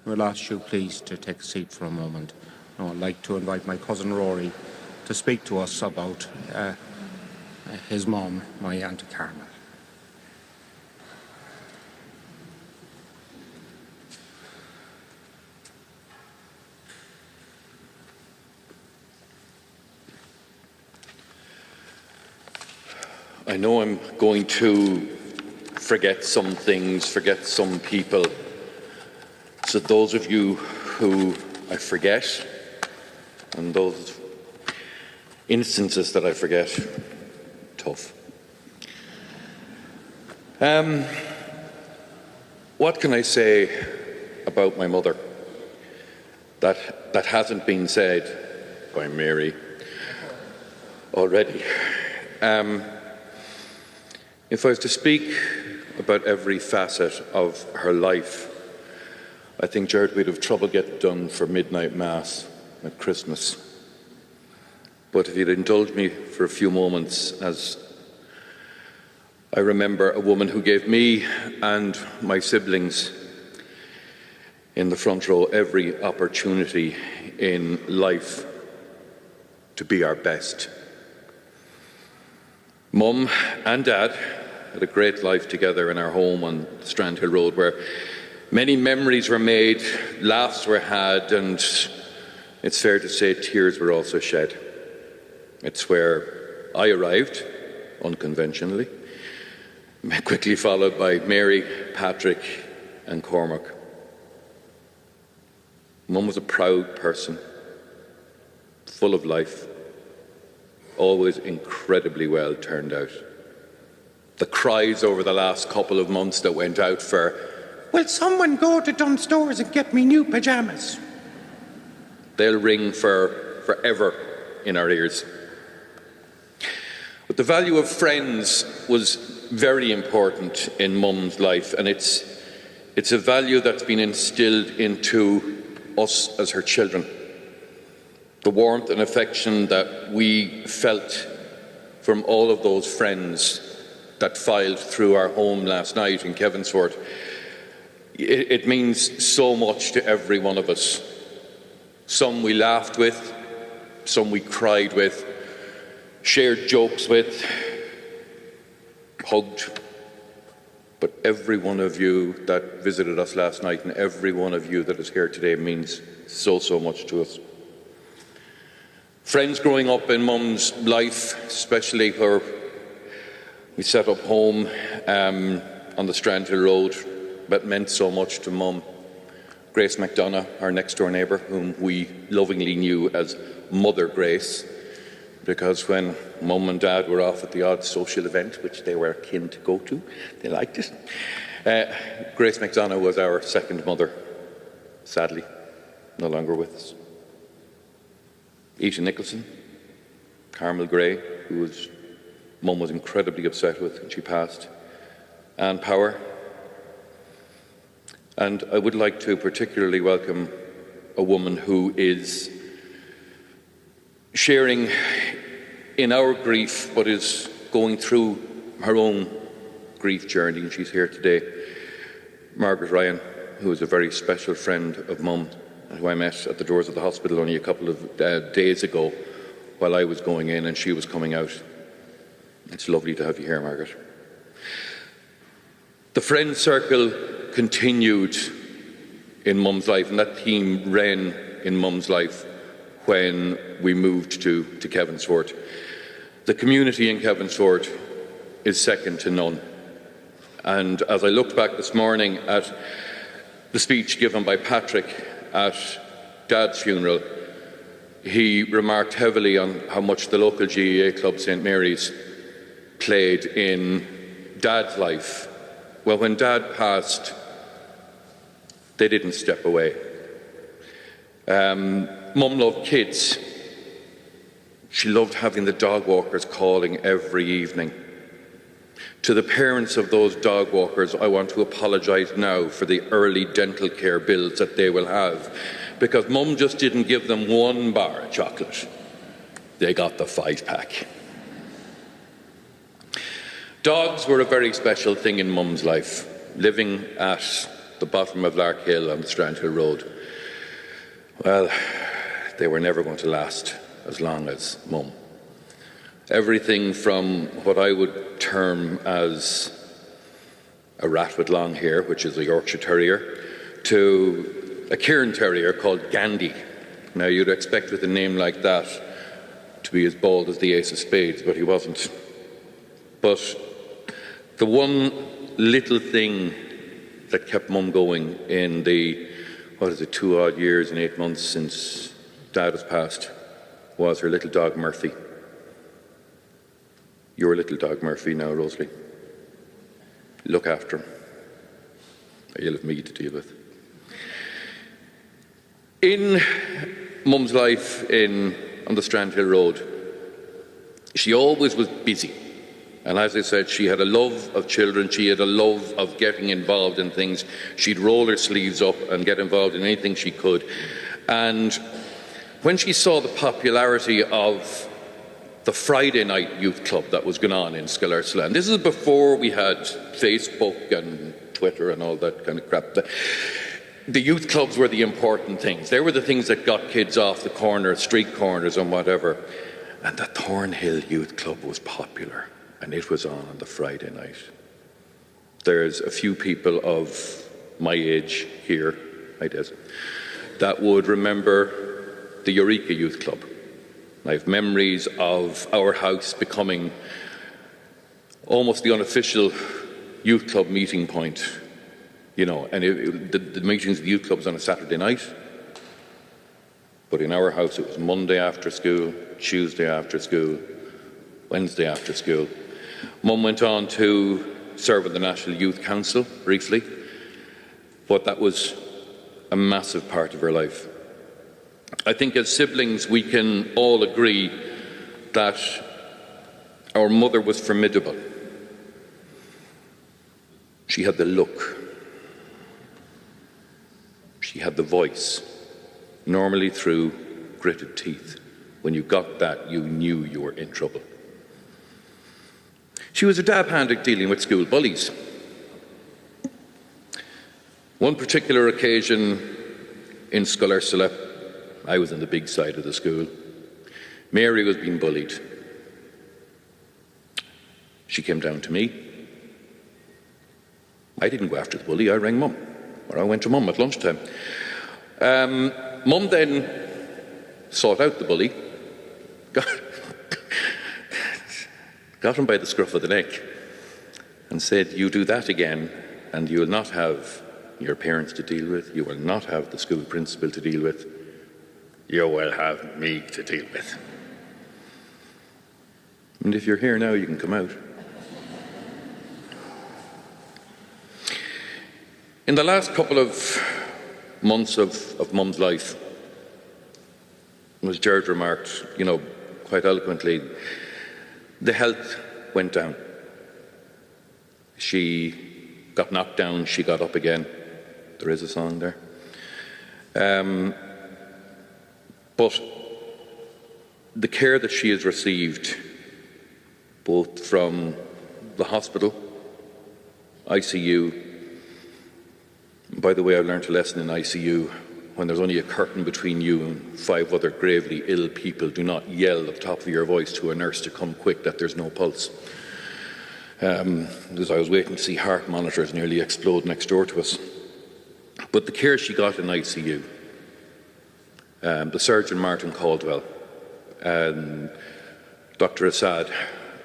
We'll ask you please to take a seat for a moment. Now, I'd like to invite my cousin Rory to speak to us about his mum, my Auntie Carmel. I know I'm going to forget some things, forget some people. So those of you who I forget, and those instances that I forget, tough. What can I say about my mother that hasn't been said by Mary already? If I was to speak about every facet of her life, I think, Jared, we'd have trouble getting done for midnight mass at Christmas. But if you'd indulge me for a few moments, as I remember a woman who gave me and my siblings in the front row every opportunity in life to be our best. Mum and Dad had a great life together in our home on Strand Hill Road, where many memories were made, laughs were had, and it's fair to say tears were also shed. It's where I arrived, unconventionally, quickly followed by Mary, Patrick, and Cormac. Mum was a proud person, full of life, always incredibly well turned out. The cries over the last couple of months that went out for, "Will someone go to Dunstores and get me new pyjamas?" They'll ring forever in our ears. But the value of friends was very important in Mum's life, and it's a value that's been instilled into us as her children. The warmth and affection that we felt from all of those friends that filed through our home last night in Kevinsford, it means so much to every one of us. Some we laughed with, some we cried with, shared jokes with, hugged. But every one of you that visited us last night and every one of you that is here today means so much to us. Friends growing up in Mum's life, especially where we set up home on the Strand Hill Road, that meant so much to Mum. Grace McDonough, our next door neighbour, whom we lovingly knew as Mother Grace, because when Mum and Dad were off at the odd social event, which they were keen to go to, they liked it. Grace McDonough was our second mother, sadly, no longer with us. Ita Nicholson, Carmel Gray, who Mum was incredibly upset with when she passed, Anne Power. And I would like to particularly welcome a woman who is sharing in our grief, but is going through her own grief journey, and she's here today. Margaret Ryan, who is a very special friend of Mum, who I met at the doors of the hospital only a couple of days ago while I was going in and she was coming out. It's lovely to have you here, Margaret. The friend circle continued in Mum's life, and that theme ran in Mum's life when we moved to Kevinsford. The community in Kevinsford is second to none. And as I looked back this morning at the speech given by Patrick at Dad's funeral, he remarked heavily on how much the local GAA club, St Mary's, played in Dad's life. Well, when Dad passed, they didn't step away. Mum loved kids. She loved having the dog walkers calling every evening. To the parents of those dog walkers, I want to apologise now for the early dental care bills that they will have, because Mum just didn't give them one bar of chocolate. They got the 5-pack. Dogs were a very special thing in Mum's life. Living at the bottom of Lark Hill on the Strandhill Road, well, they were never going to last as long as Mum. Everything from what I would term as a rat with long hair, which is a Yorkshire Terrier, to a Cairn Terrier called Gandhi. Now, you'd expect with a name like that to be as bald as the ace of spades, but he wasn't. But the one little thing that kept Mum going in the, 2 odd years and 8 months since Dad has passed, was her little dog Murphy. Your little dog Murphy now, Rosalie. Look after him, or you'll have me to deal with. In Mum's life on the Strandhill Road, she always was busy. And as I said, she had a love of children. She had a love of getting involved in things. She'd roll her sleeves up and get involved in anything she could. And when she saw the popularity of the Friday night youth club that was going on in Scoil, and this is before we had Facebook and Twitter and all that kind of crap. The youth clubs were the important things. They were the things that got kids off the street corners and whatever. And the Thornhill Youth Club was popular, and it was on the Friday night. There's a few people of my age here, I guess, that would remember the Eureka Youth Club. I have memories of our house becoming almost the unofficial youth club meeting point, and the meetings of the youth club was on a Saturday night, but in our house it was Monday after school, Tuesday after school, Wednesday after school. Mum went on to serve in the National Youth Council briefly, but that was a massive part of her life. I think as siblings we can all agree that our mother was formidable. She had the look. She had the voice, normally through gritted teeth. When you got that, you knew you were in trouble. She was a dab hand at dealing with school bullies. One particular occasion in Scoil, I was on the big side of the school. Mary was being bullied. She came down to me. I didn't go after the bully, I rang Mum, or I went to Mum at lunchtime. Mum then sought out the bully, got him by the scruff of the neck, and said, "You do that again, and you will not have your parents to deal with, you will not have the school principal to deal with, you will have me to deal with. And if you're here now, you can come out." In the last couple of months of Mum's life, as Gerard remarked, quite eloquently, the health went down. She got knocked down, she got up again. There is a song there. But the care that she has received, both from the hospital, ICU, by the way, I learned a lesson in ICU. When there's only a curtain between you and 5 other gravely ill people, do not yell at the top of your voice to a nurse to come quick that there's no pulse. As I was waiting to see heart monitors nearly explode next door to us. But the care she got in ICU, the surgeon Martin Caldwell, and Dr. Assad,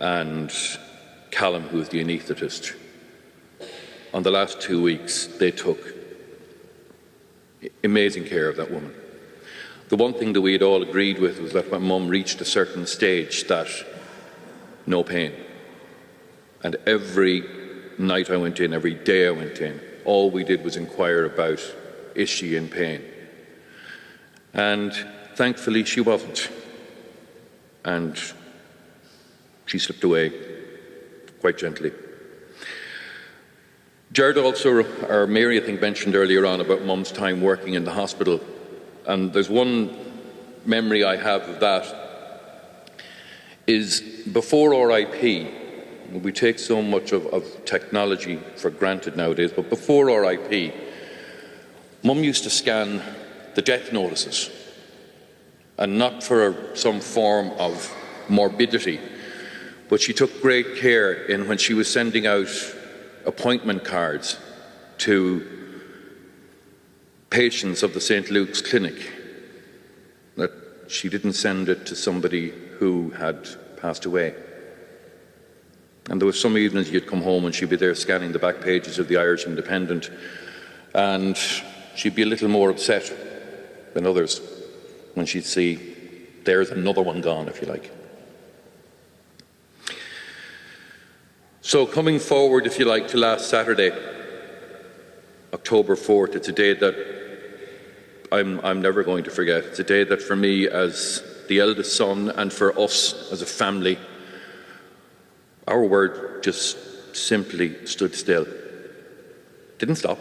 and Callum, who is the anaesthetist, on the last 2 weeks, they took amazing care of that woman. The one thing that we had all agreed with was that when Mum reached a certain stage, that no pain. And every night I went in, every day I went in, all we did was inquire about, is she in pain? And thankfully she wasn't. And she slipped away quite gently. Gerard also, or Mary I think mentioned earlier on about Mum's time working in the hospital, and there's one memory I have of that is before RIP. We take so much of technology for granted nowadays, but before RIP Mum used to scan the death notices, and not for some form of morbidity, but she took great care in when she was sending out appointment cards to patients of the St. Luke's Clinic, that she didn't send it to somebody who had passed away. And there were some evenings you'd come home and she'd be there scanning the back pages of the Irish Independent, and she'd be a little more upset than others when she'd see there's another one gone, if you like. So coming forward, if you like, to last Saturday, October 4th, it's a day that I'm never going to forget. It's a day that for me as the eldest son and for us as a family, our world just simply stood still. Didn't stop.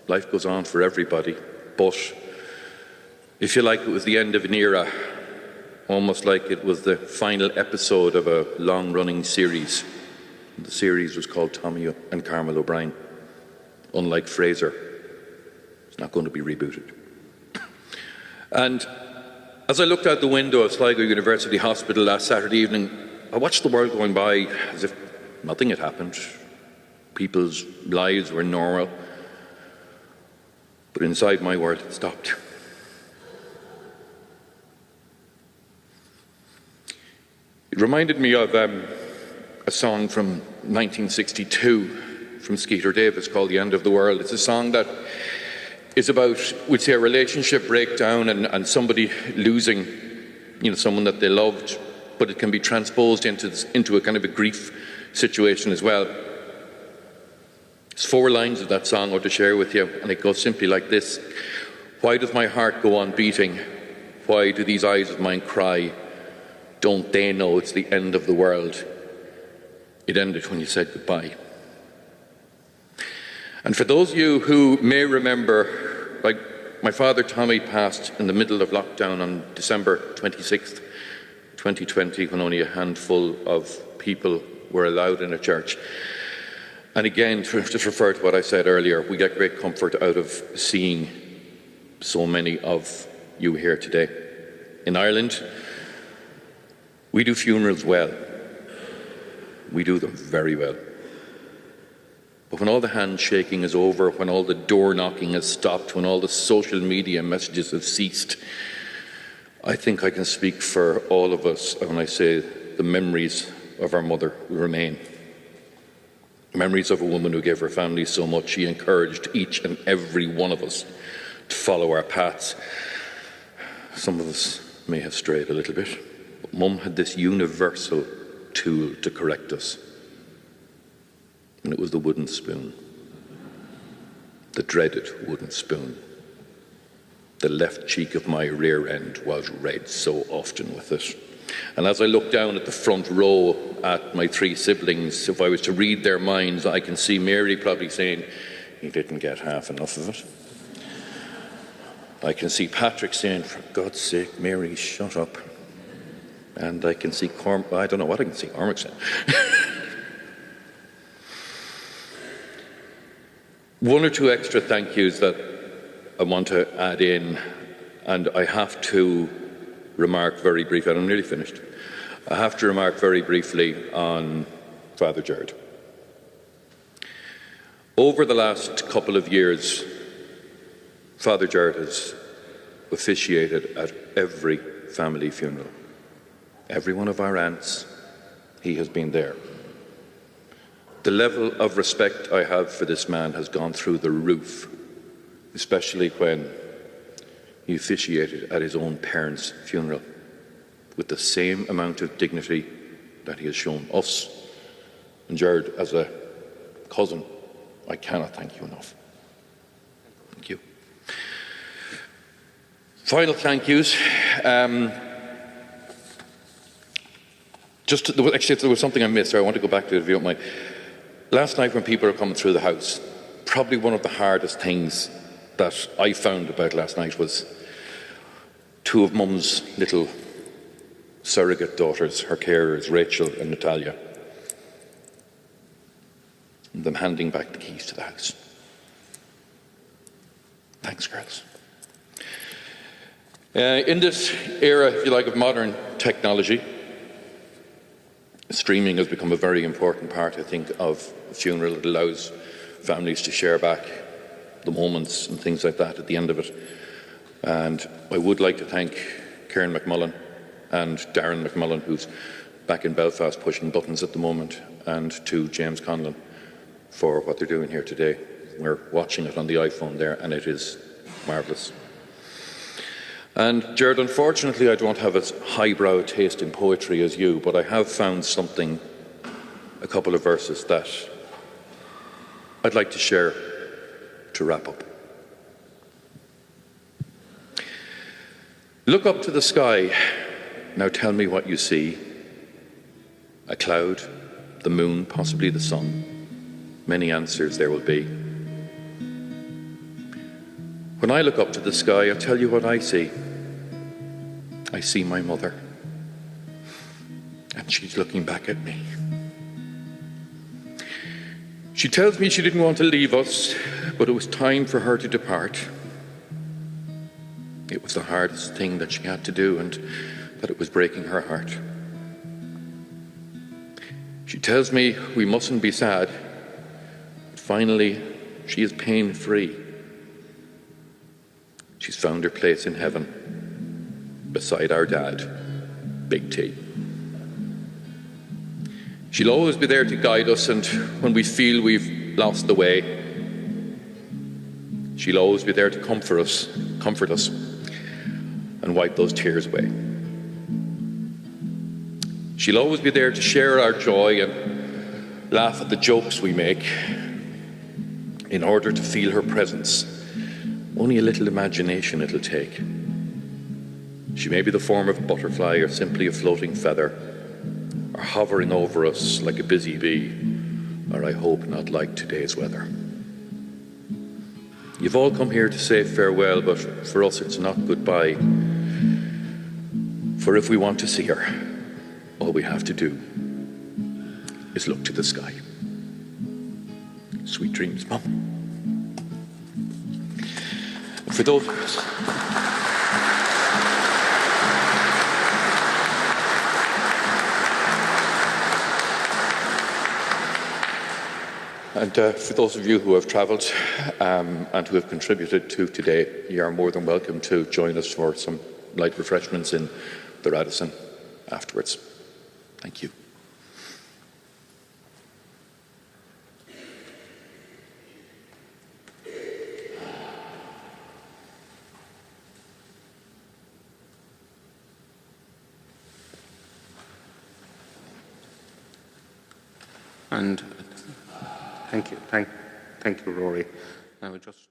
Life goes on for everybody, but if you like, it was the end of an era, almost like it was the final episode of a long-running series. The series was called Tommy and Carmel O'Brien. Unlike Fraser, it's not going to be rebooted. And as I looked out the window of Sligo University Hospital last Saturday evening, I watched the world going by as if nothing had happened. People's lives were normal. But inside my world, it stopped. It reminded me of a song from 1962 from Skeeter Davis called The End of the World. It's a song that is about, we'd say, a relationship breakdown and somebody losing, someone that they loved, but it can be transposed into a kind of a grief situation as well. There's 4 lines of that song I want to share with you, and it goes simply like this. Why does my heart go on beating? Why do these eyes of mine cry? Don't they know it's the end of the world? It ended when you said goodbye. And for those of you who may remember, like my father Tommy passed in the middle of lockdown on December 26th, 2020, when only a handful of people were allowed in a church. And again, to just refer to what I said earlier, we get great comfort out of seeing so many of you here today. In Ireland, we do funerals well. We do them very well. But when all the handshaking is over, when all the door knocking has stopped, when all the social media messages have ceased, I think I can speak for all of us when I say the memories of our mother will remain. Memories of a woman who gave her family so much. She encouraged each and every one of us to follow our paths. Some of us may have strayed a little bit, but Mum had this universal tool to correct us. And it was the wooden spoon. The dreaded wooden spoon. The left cheek of my rear end was red so often with it. And as I look down at the front row at my 3 siblings, if I was to read their minds, I can see Mary probably saying, he didn't get half enough of it. I can see Patrick saying, for God's sake, Mary, shut up. And I can see I don't know what I can see Cormac saying. One or 2 extra thank yous that I want to add in, and I have to remark very briefly, and I'm nearly finished. I have to remark very briefly on Father Gerard. Over the last couple of years, Father Gerard has officiated at every family funeral. Every one of our aunts, he has been there. The level of respect I have for this man has gone through the roof, especially when he officiated at his own parents' funeral with the same amount of dignity that he has shown us. And Gerard, as a cousin, I cannot thank you enough. Thank you. Final thank yous. Actually, if there was something I missed, I want to go back to it if you don't mind. Last night when people were coming through the house, probably one of the hardest things that I found about last night was 2 of Mum's little surrogate daughters, her carers, Rachel and Natalia, and them handing back the keys to the house. Thanks, girls. In this era, if you like, of modern technology, streaming has become a very important part, I think, of a funeral. It allows families to share back the moments and things like that at the end of it. And I would like to thank Karen McMullen and Darren McMullen, who's back in Belfast pushing buttons at the moment, and to James Conlon for what they're doing here today. We're watching it on the iPhone there, and it is marvellous. And Gerard, unfortunately I don't have as highbrow taste in poetry as you, but I have found something, a couple of verses that I'd like to share to wrap up. Look up to the sky, now tell me what you see. A cloud, the moon, possibly the sun. Many answers there will be. When I look up to the sky, I'll tell you what I see. I see my mother, and she's looking back at me. She tells me she didn't want to leave us, but it was time for her to depart. It was the hardest thing that she had to do, and that it was breaking her heart. She tells me we mustn't be sad, but finally she is pain-free. She's found her place in heaven, beside our dad, Big T. She'll always be there to guide us, and when we feel we've lost the way, she'll always be there to comfort us, and wipe those tears away. She'll always be there to share our joy and laugh at the jokes we make. In order to feel her presence, only a little imagination it'll take. She may be the form of a butterfly, or simply a floating feather, or hovering over us like a busy bee, or I hope not like today's weather. You've all come here to say farewell, but for us it's not goodbye. For if we want to see her, all we have to do is look to the sky. Sweet dreams, Mum. And for those for those of you who have travelled and who have contributed to today, you are more than welcome to join us for some light refreshments in the Radisson afterwards. Thank you. And thank you, Rory. I would just